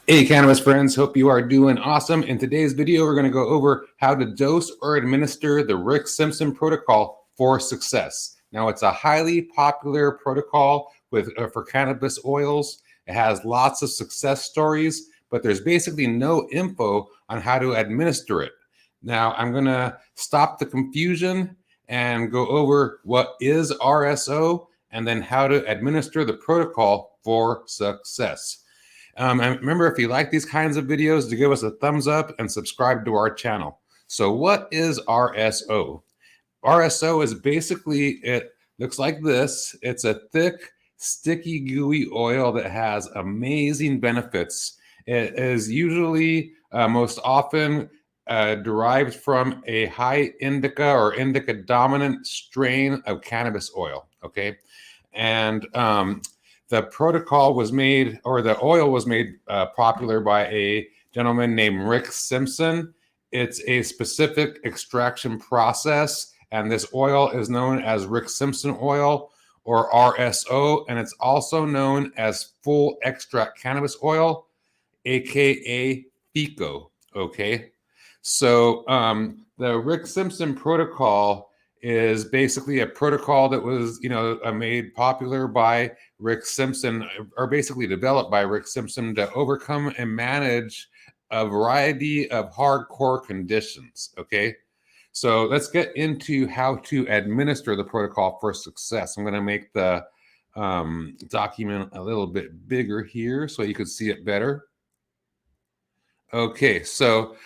Hey, cannabis friends, hope you are doing awesome. In today's video, we're going to go over how to dose or administer the Rick Simpson Protocol for success. Now, it's a highly popular protocol for cannabis oils. It has lots of success stories, but there's basically no info on how to administer it. Now, I'm going to stop the confusion and go over what is RSO and then how to administer the protocol for success. And remember, if you like these kinds of videos, to give us a thumbs up and subscribe to our channel. So what is RSO? RSO is basically, it looks like this. It's a thick, sticky, gooey oil that has amazing benefits. It is usually most often derived from a high indica or indica dominant strain of cannabis oil, okay? And the protocol was made, or the oil was made popular by a gentleman named Rick Simpson. It's a specific extraction process, and this oil is known as Rick Simpson Oil, or RSO, and it's also known as full extract cannabis oil, aka FECO. Okay, so the Rick Simpson Protocol is basically a protocol that was, made popular by Rick Simpson, or basically developed by Rick Simpson to overcome and manage a variety of hardcore conditions. Okay, so let's get into how to administer the protocol for success. I'm going to make the document a little bit bigger here so you can see it better. Okay, so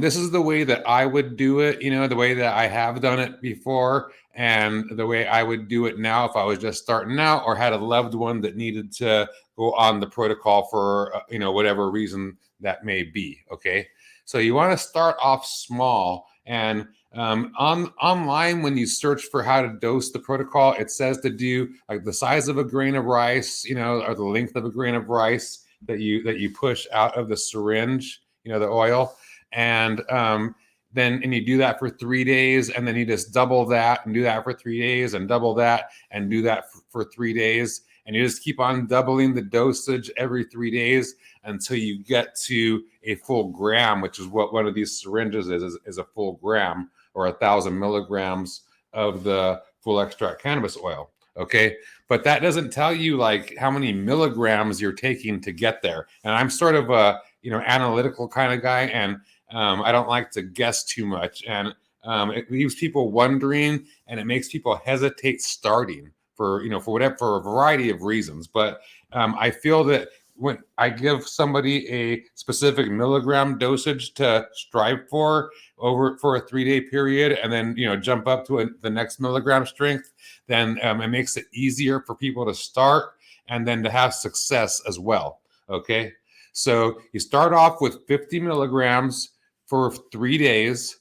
this is the way that I would do it, the way that I have done it before, and the way I would do it now if I was just starting out or had a loved one that needed to go on the protocol for, whatever reason that may be. Okay, so you want to start off small, and online when you search for how to dose the protocol, it says to do like the size of a grain of rice, or the length of a grain of rice that you push out of the syringe, the oil, and then you do that for 3 days, and then you just double that and do that for 3 days and double that and do that for 3 days, and you just keep on doubling the dosage every 3 days until you get to a full gram, which is what one of these syringes is a full gram, or 1,000 milligrams of the full extract cannabis oil. Okay, but that doesn't tell you like how many milligrams you're taking to get there. And I'm sort of a analytical kind of guy, and I don't like to guess too much, and it leaves people wondering, and it makes people hesitate starting for a variety of reasons. But I feel that when I give somebody a specific milligram dosage to strive for for a 3-day period, and then jump up to the next milligram strength, then it makes it easier for people to start and then to have success as well. Okay, so you start off with 50 milligrams for 3 days,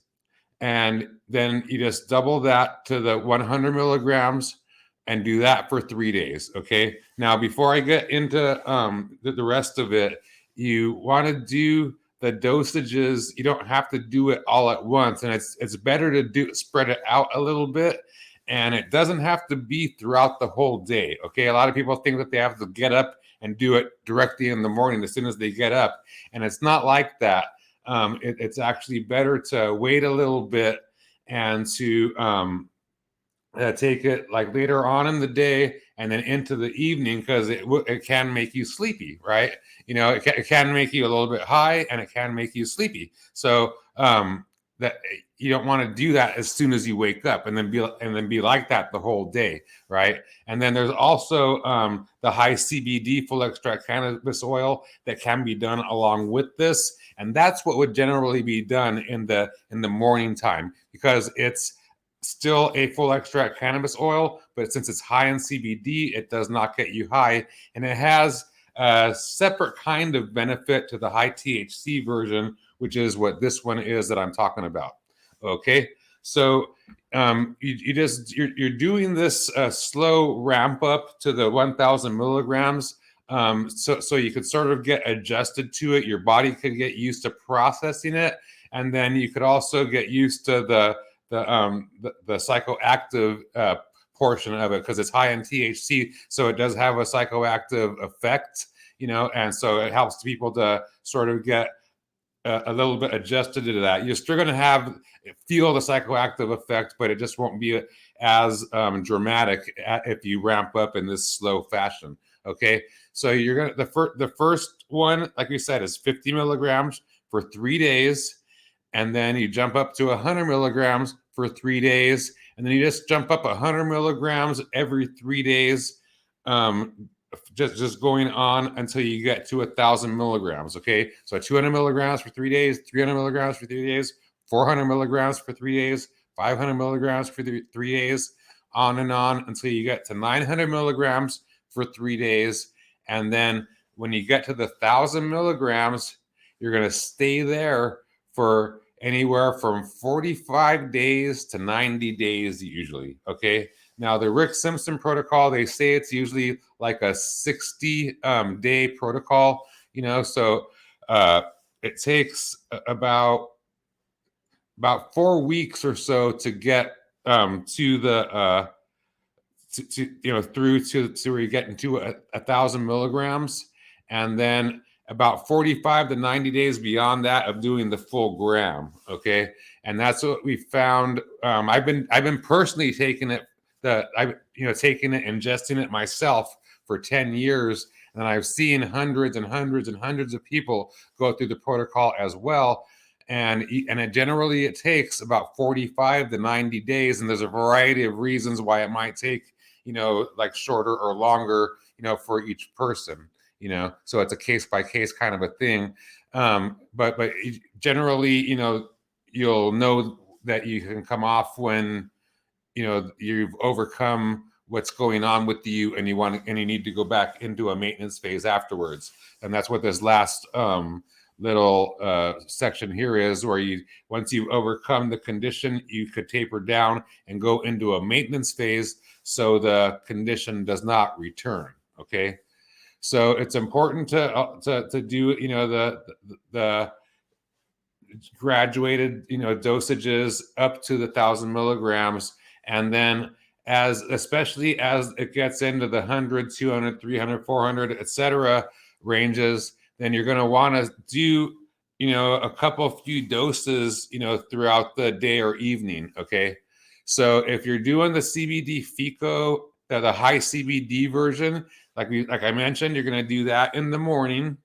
and then you just double that to the 100 milligrams and do that for 3 days. Okay, now before I get into the rest of it, you want to do the dosages. You don't have to do it all at once, and it's better to spread it out a little bit, and it doesn't have to be throughout the whole day. Okay, a lot of people think that they have to get up and do it directly in the morning as soon as they get up, and it's not like that. It's actually better to wait a little bit and to take it like later on in the day and then into the evening, because it can make you sleepy, right? It can make you a little bit high, and it can make you sleepy. So that you don't want to do that as soon as you wake up, and then be like that the whole day, right? And then there's also the high CBD full extract cannabis oil that can be done along with this, and that's what would generally be done in the morning time, because it's still a full extract cannabis oil, but since it's high in CBD, it does not get you high, and it has a separate kind of benefit to the high THC version, which is what this one is that I'm talking about. Okay, so you're doing this slow ramp up to the 1,000 milligrams, so you could sort of get adjusted to it. Your body could get used to processing it, and then you could also get used to the psychoactive portion of it, because it's high in THC, so it does have a psychoactive effect, and so it helps people to sort of get a little bit adjusted to that. You're still going to feel the psychoactive effect, but it just won't be as dramatic if you ramp up in this slow fashion. Okay, so you're gonna the first one, like we said, is 50 milligrams for 3 days, and then you jump up to 100 milligrams for 3 days, and then you just jump up 100 milligrams every 3 days. Just going on until you get to 1,000 milligrams. Okay, so 200 milligrams for 3 days, 300 milligrams for 3 days, 400 milligrams for 3 days, 500 milligrams for 3 days, on and on until you get to 900 milligrams for 3 days. And then when you get to the 1,000 milligrams, you're going to stay there for anywhere from 45 days to 90 days usually. Okay. Now, the Rick Simpson protocol, they say it's usually like a 60-day protocol, so it takes about 4 weeks or so to get to the through to where you get into 1,000 milligrams, and then about 45 to 90 days beyond that of doing the full gram. Okay, and that's what we found. I've been personally taking it. Taking it, ingesting it myself for 10 years, and I've seen hundreds and hundreds and hundreds of people go through the protocol as well. And it takes about 45 to 90 days, and there's a variety of reasons why it might take, like shorter or longer, for each person, so it's a case by case kind of a thing. But generally, you'll know that you can come off when you've overcome what's going on with you, and you need to go back into a maintenance phase afterwards. And that's what this last little section here is, where once you've overcome the condition, you could taper down and go into a maintenance phase so the condition does not return. Okay, so it's important to do the graduated dosages up to the 1,000 milligrams. And then especially as it gets into the 100, 200, 300, 400, etc. ranges, then you're going to want to do, a few doses, throughout the day or evening. Okay. So if you're doing the CBD FECO, the high CBD version, like I mentioned, you're going to do that in the morning.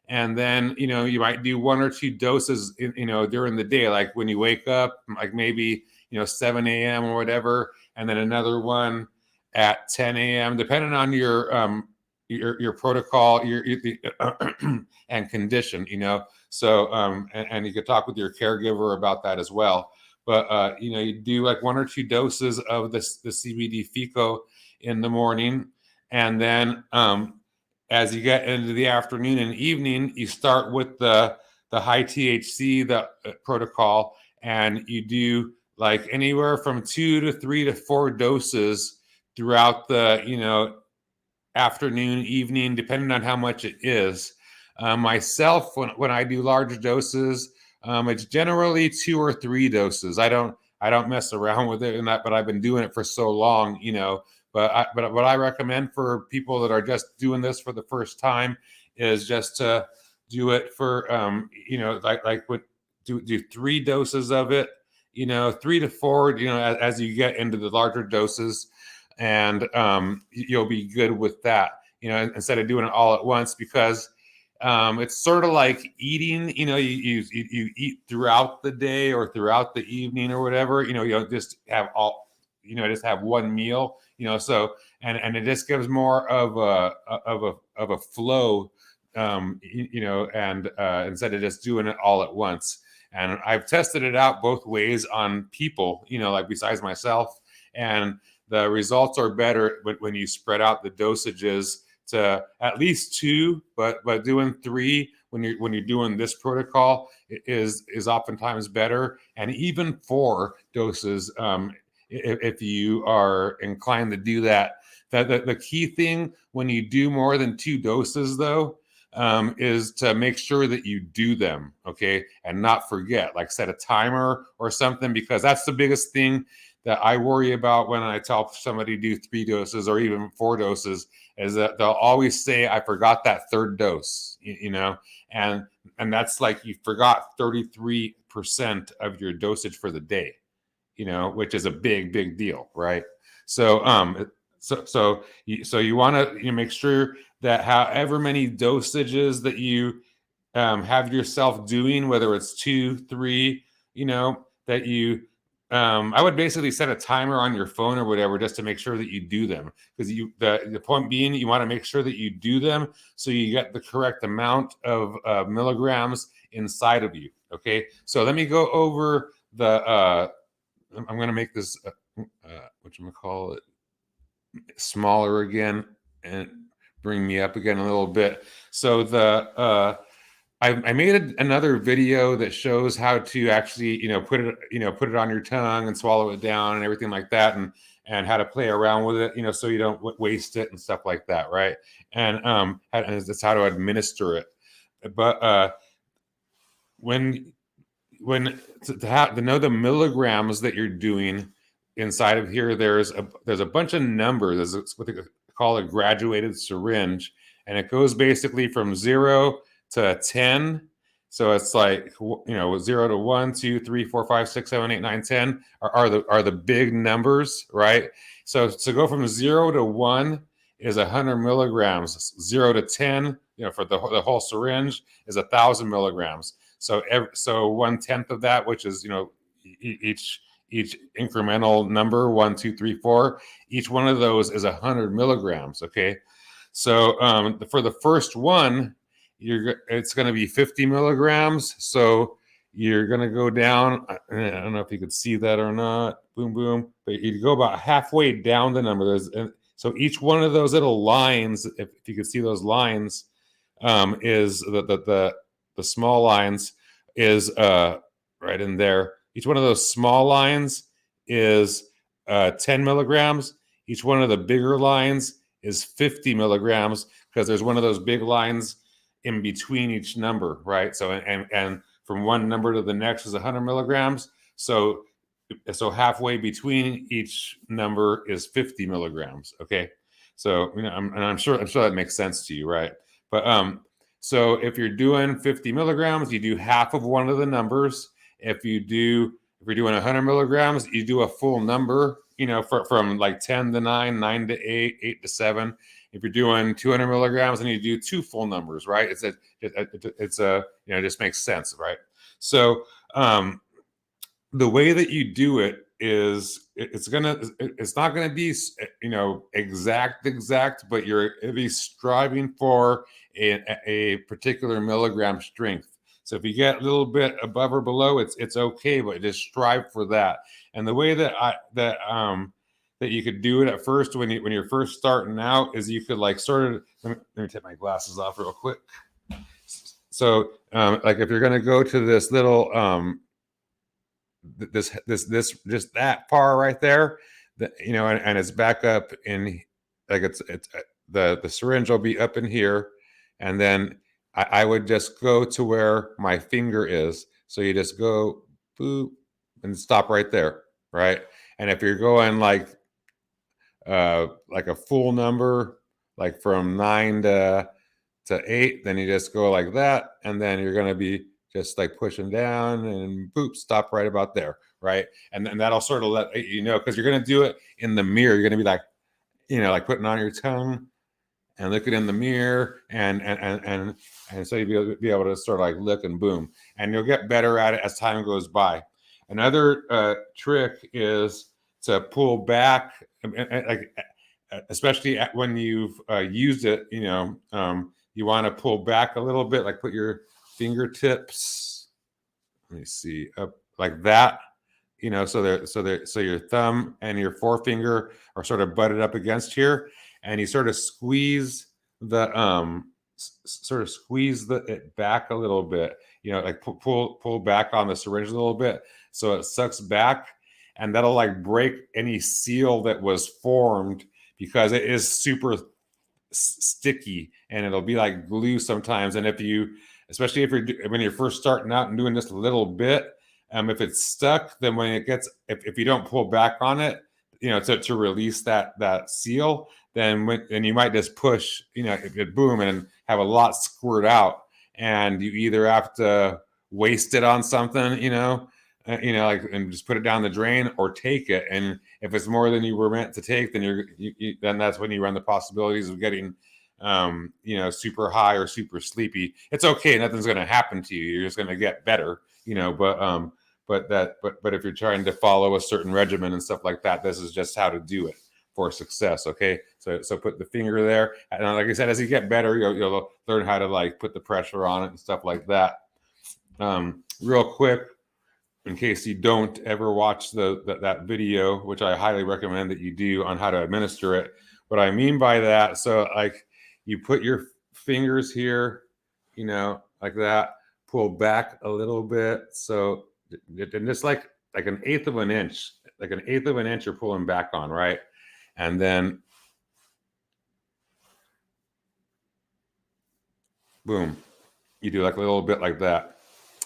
And then, you might do 1 or 2 doses, during the day, like when you wake up, like maybe, 7 a.m. or whatever, and then another one at 10 a.m., depending on your protocol, and condition, So, and you could talk with your caregiver about that as well. But, you do like 1 or 2 doses of the CBD FECO in the morning. And then as you get into the afternoon and evening, you start with the high THC, the protocol, and you do like anywhere from 2 to 3 to 4 doses throughout the, afternoon, evening, depending on how much it is. Myself, when I do large doses, it's generally 2 or 3 doses. I don't mess around with it and that, but I've been doing it for so long, But what I recommend for people that are just doing this for the first time is just to do it for do 3 doses of it, 3 to 4, as you get into the larger doses, and you'll be good with that, instead of doing it all at once, because it's sort of like eating, you eat throughout the day or throughout the evening or whatever, you don't just have just have one meal, so, and it just gives more of a flow, and instead of just doing it all at once. And I've tested it out both ways on people, like besides myself, and the results are better when you spread out the dosages to at least 2, but doing 3 when you're doing this protocol is oftentimes better, and even 4 doses if you are inclined to do that. The key thing when you do more than 2 doses, though, is to make sure that you do them, okay, and not forget, like set a timer or something, because that's the biggest thing that I worry about when I tell somebody to do 3 doses or even 4 doses is that they'll always say, I forgot that third dose, you know, and that's like you forgot 33% of your dosage for the day, you know, which is a big deal, right? So so you want to make sure that however many dosages that you have yourself doing, whether it's 2, 3, you know, that you I would basically set a timer on your phone or whatever just to make sure that you do them, because the point being you want to make sure that you do them so you get the correct amount of milligrams inside of you. Okay, so let me go over the I'm going to make this what you call it smaller again and bring me up again a little bit. So the I made another video that shows how to actually, put it on your tongue and swallow it down and everything like that, and how to play around with it, so you don't waste it and stuff like that, right? And that's how to administer it. But when to know the milligrams that you're doing inside of here, there's a bunch of numbers. There's what they call a graduated syringe, and it goes basically from 0 to 10. So it's like 0 to 1, 2, 3, 4, 5, 6, 7, 8, 9, 10 are the big numbers, right? So to go from 0 to 1 is 100 milligrams. 0 to 10, for the whole syringe is 1,000 milligrams. So 1/10 of that, which is each incremental number 1, 2, 3, 4, each one of those is 100 milligrams. Okay, so for the first one, it's going to be 50 milligrams. So you're going to go down. I don't know if you could see that or not. Boom, boom. But you go about halfway down the number. So each one of those little lines, if you could see those lines, is the small lines is right in there. Each one of those small lines is 10 milligrams. Each one of the bigger lines is 50 milligrams, because there's one of those big lines in between each number, right? So and from one number to the next is 100 milligrams. So halfway between each number is 50 milligrams. Okay, so I'm sure that makes sense to you, right? But so if you're doing 50 milligrams, you do half of one of the numbers. If you're doing 100 milligrams, you do a full number, from like 10 to 9, 9 to 8, 8 to 7. If you're doing 200 milligrams, then you do 2 full numbers, right? It just makes sense, right? So the way that you do it is it's not gonna be exact, but you're at least striving for a particular milligram strength. So if you get a little bit above or below, it's okay, but just strive for that. And the way that you could do it at first when you're first starting out is you could let me take my glasses off real quick. So like if you're gonna go to this little this just that far right there, and it's back up in, like it's the syringe will be up in here, and then I would just go to where my finger is. So you just go boop and stop right there, right? And if you're going like a full number, like from 9 to 8, then you just go like that, and then you're going to be just like pushing down and boop, stop right about there, right? And then that'll sort of let because you're going to do it in the mirror. You're going to be like, like putting on your tongue and looking in the mirror, and so you'll be able to sort of like look and boom, and you'll get better at it as time goes by. Another trick is to pull back, like especially when you've used it. You want to pull back a little bit, like put your fingertips, let me see, up like that, so your thumb and your forefinger are sort of butted up against here, and you sort of squeeze it back a little bit, like pull back on the syringe a little bit so it sucks back, and that'll like break any seal that was formed, because it is super sticky and it'll be like glue sometimes. And especially when you're first starting out and doing just a little bit, If it's stuck, then when it gets, if you don't pull back on it, to release that seal, then you might just push, it boom, and have a lot squirt out, and you either have to waste it on something, like, and just put it down the drain, or take it. And if it's more than you were meant to take, then then that's when you run the possibilities of getting, super high or super sleepy. It's okay, nothing's going to happen to you. You're just going to get better, but if you're trying to follow a certain regimen and stuff like that, this is just how to do it for success. Okay, so put the finger there, and like I said, as you get better, you'll learn how to like put the pressure on it and stuff like that. Real quick, in case you don't ever watch that video, which I highly recommend that you do, on how to administer it. What I mean by that, so like you put your fingers here, like that, pull back a little bit, so and just like an eighth of an inch, you're pulling back on, right? And then boom, you do like a little bit like that,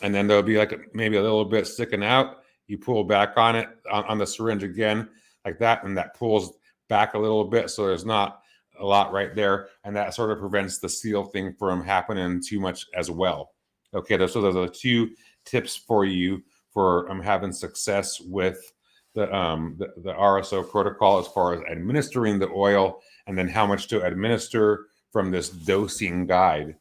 and then there'll be like maybe a little bit sticking out. You pull back on it on the syringe again, like that, and that pulls back a little bit, so there's not a lot right there, and that sort of prevents the seal thing from happening too much as well. Okay, so those are the 2 tips for you for having success with the RSO protocol as far as administering the oil, and then how much to administer from this dosing guide.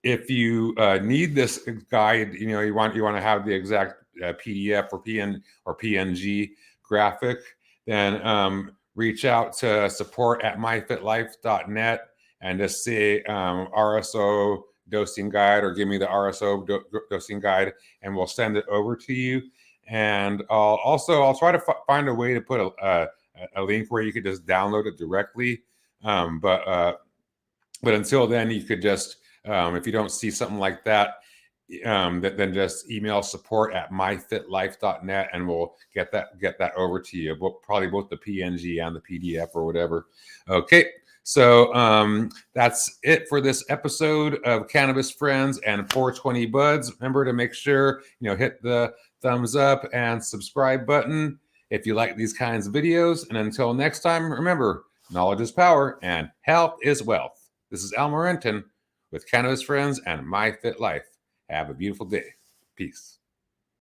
If you need this guide, you want to have the exact PDF or PNG graphic, then reach out to support@myfitlife.net and just say RSO dosing guide, or give me the RSO dosing guide, and we'll send it over to you. And I'll try to find a way to put a link where you could just download it directly. But until then, you could just, if you don't see something like that, then just email support@myfitlife.net, and we'll get that over to you. Probably both the PNG and the PDF or whatever. Okay, so that's it for this episode of Cannabis Friends and 420 Buds. Remember to make sure hit the thumbs up and subscribe button if you like these kinds of videos. And until next time, remember, knowledge is power and health is wealth. This is Al Morenton with Cannabis Friends and My Fit Life. Have a beautiful day. Peace.